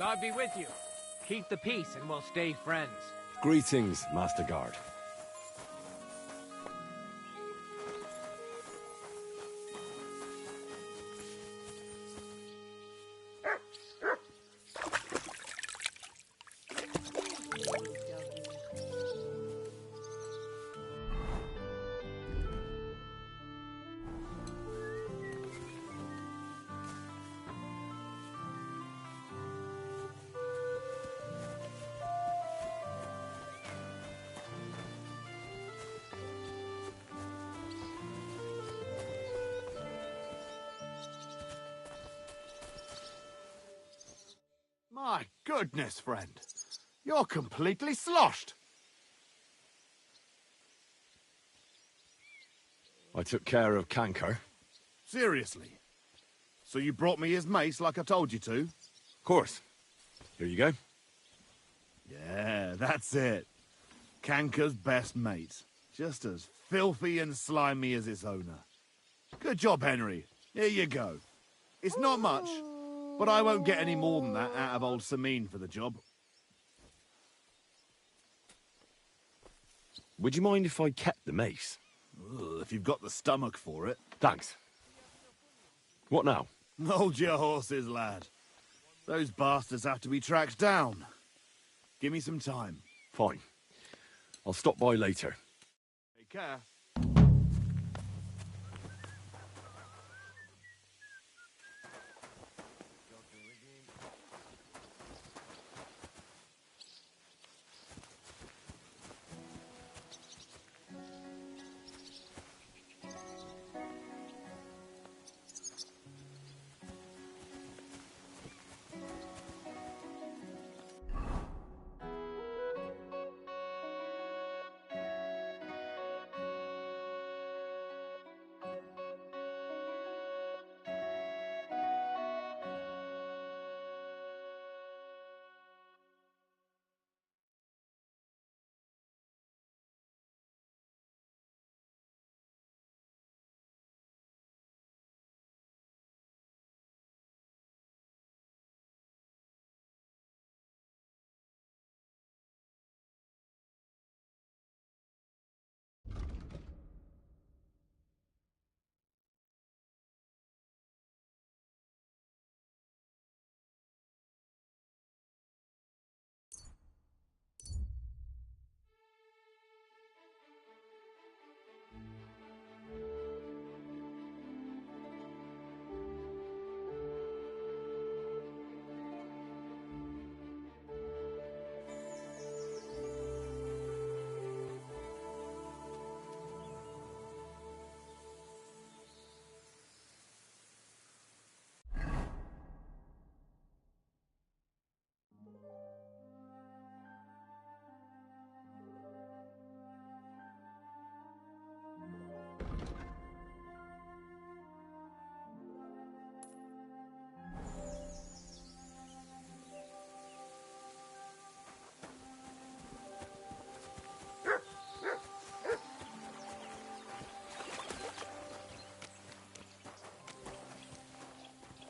God be with you. Keep the peace and we'll stay friends. Greetings, Master Guard. My goodness, friend. You're completely sloshed. I took care of Canker. Seriously. So you brought me his mace like I told you to? Of course. Here you go. Yeah, that's it. Canker's best mate. Just as filthy and slimy as its owner. Good job, Henry. Here you go. It's not much, but I won't get any more than that out of old Samine for the job. Would you mind if I kept the mace? Ugh, if you've got the stomach for it. Thanks. What now? Hold your horses, lad. Those bastards have to be tracked down. Give me some time. Fine. I'll stop by later. Take care.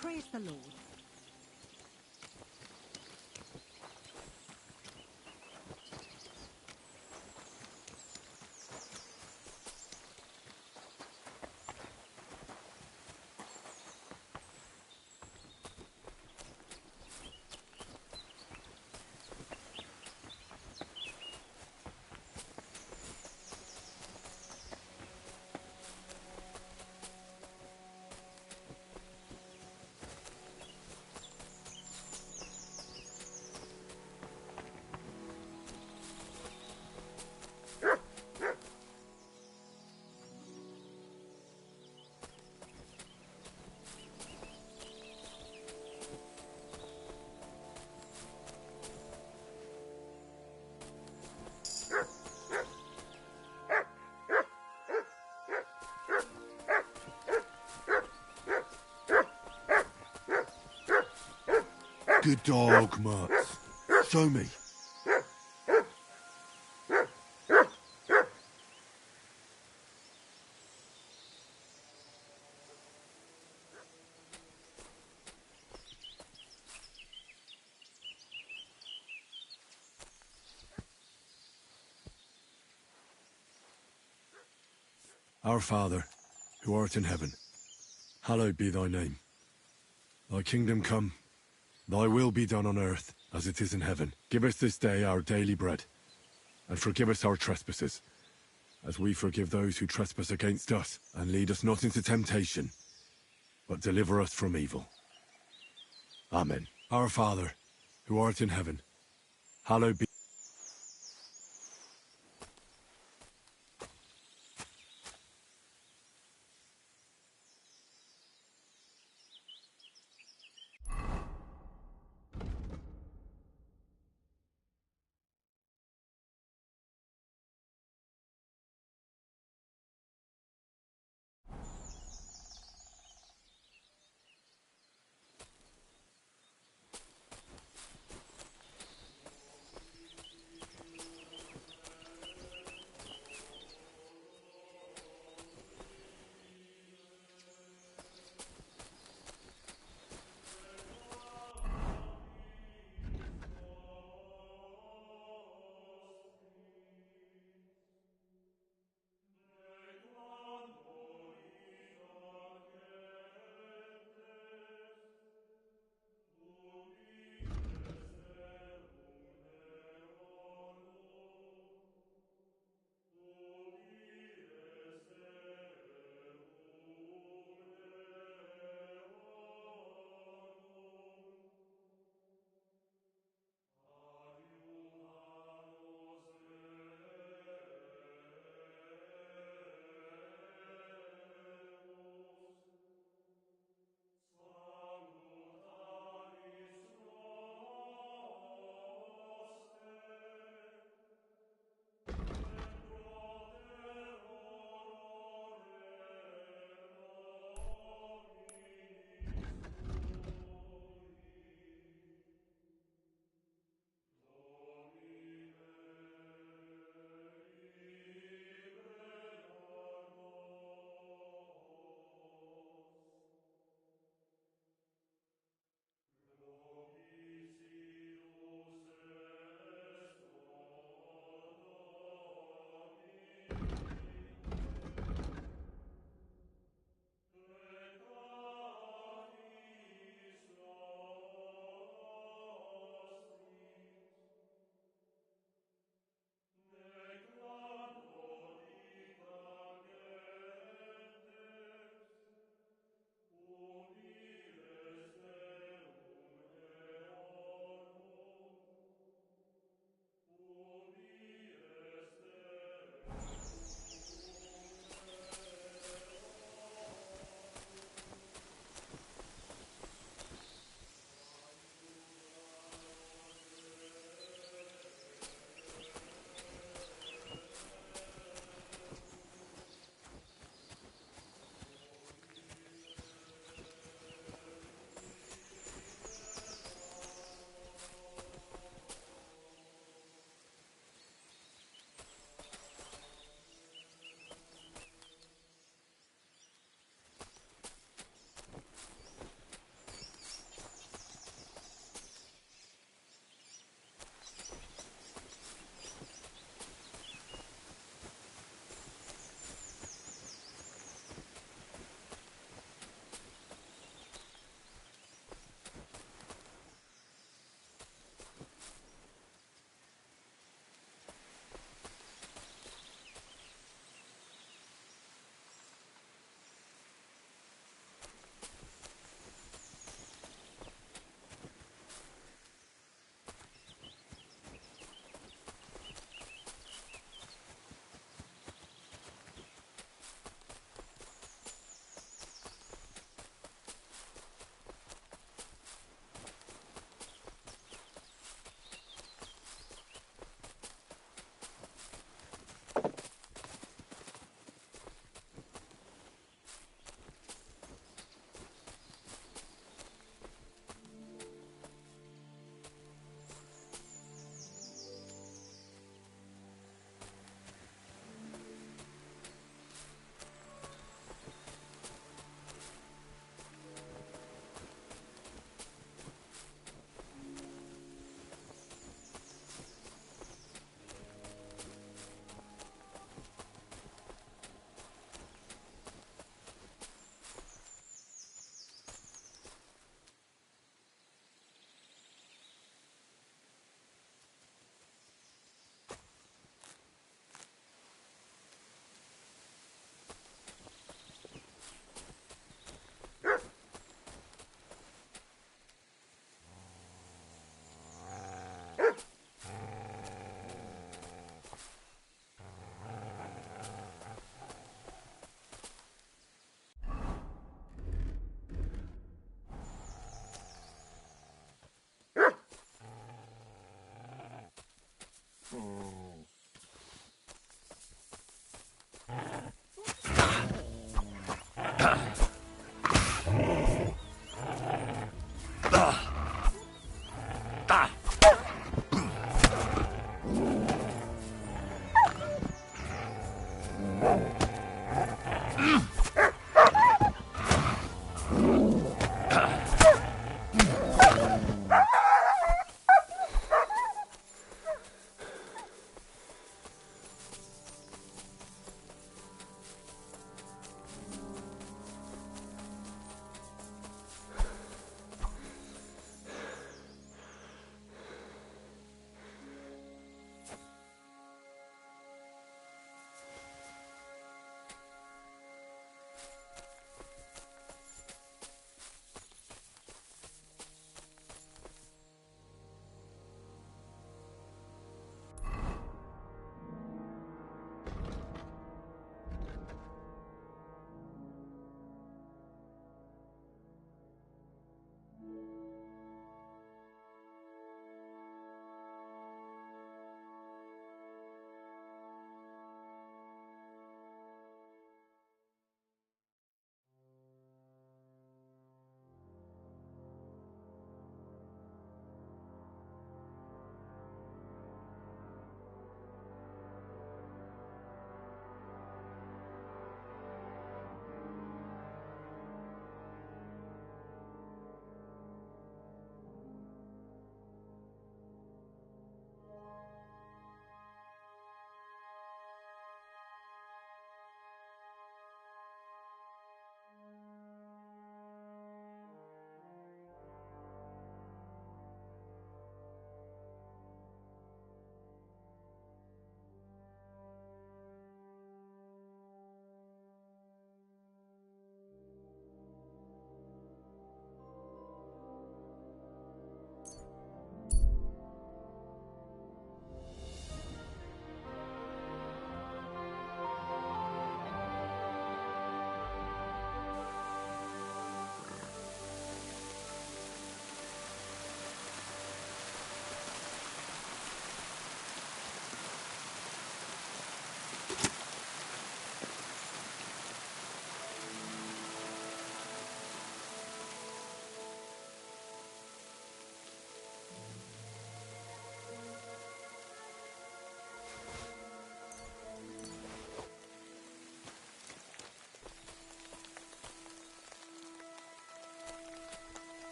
Praise the Lord. Good dog, Mutz. Show me. Our Father, who art in heaven, hallowed be thy name. Thy kingdom come, thy will be done on earth as it is in heaven. Give us this day our daily bread, and forgive us our trespasses, as we forgive those who trespass against us. And lead us not into temptation, but deliver us from evil. Amen. Our Father, who art in heaven, hallowed be...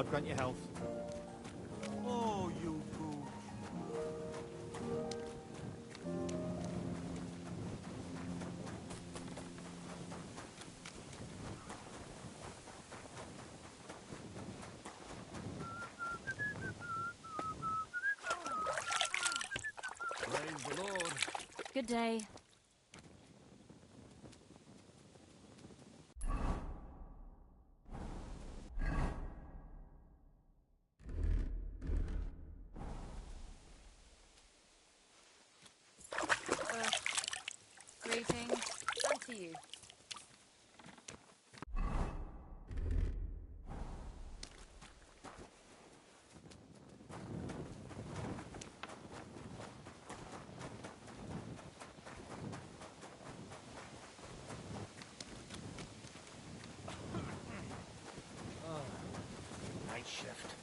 God grant you health. Oh, you gooch. Praise the Lord. Good day. Greetings. And to you. Night shift.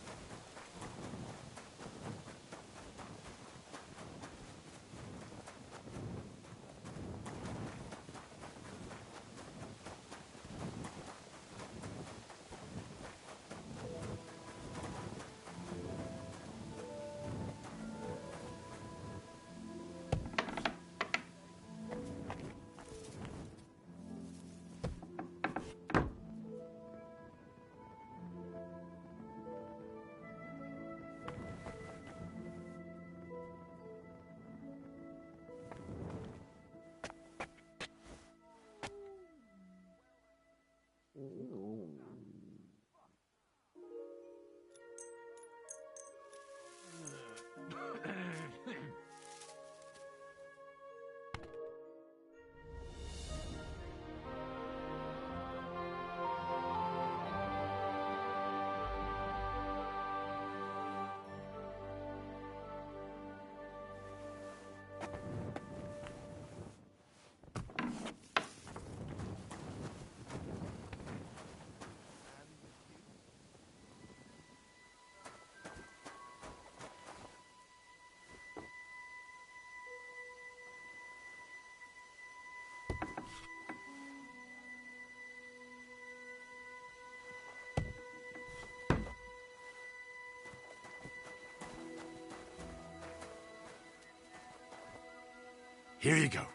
Here you go.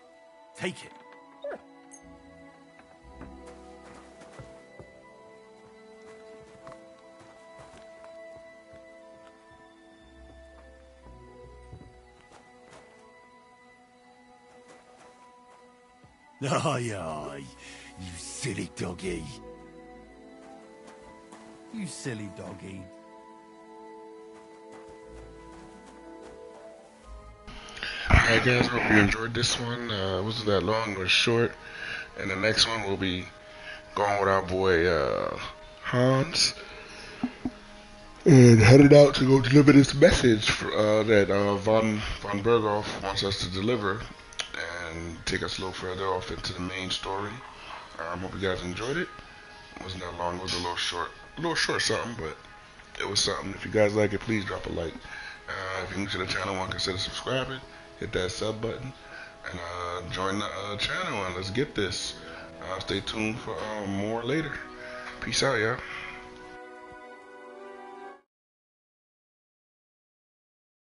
Take it. Aye, aye, you silly doggy. You silly doggy. Alright guys, hope you enjoyed this one. It wasn't that long, it was short. And the next one we'll be going with our boy Hans. And headed out to go deliver this message that von Berghoff wants us to deliver. And take us a little further off into the main story. Hope you guys enjoyed it. It wasn't that long, it was a little short something, but it was something. If you guys like it, please drop a like. If you're new to the channel, want to consider subscribing, hit that sub button, and join the channel, and let's get this. Stay tuned for more later. Peace out, y'all.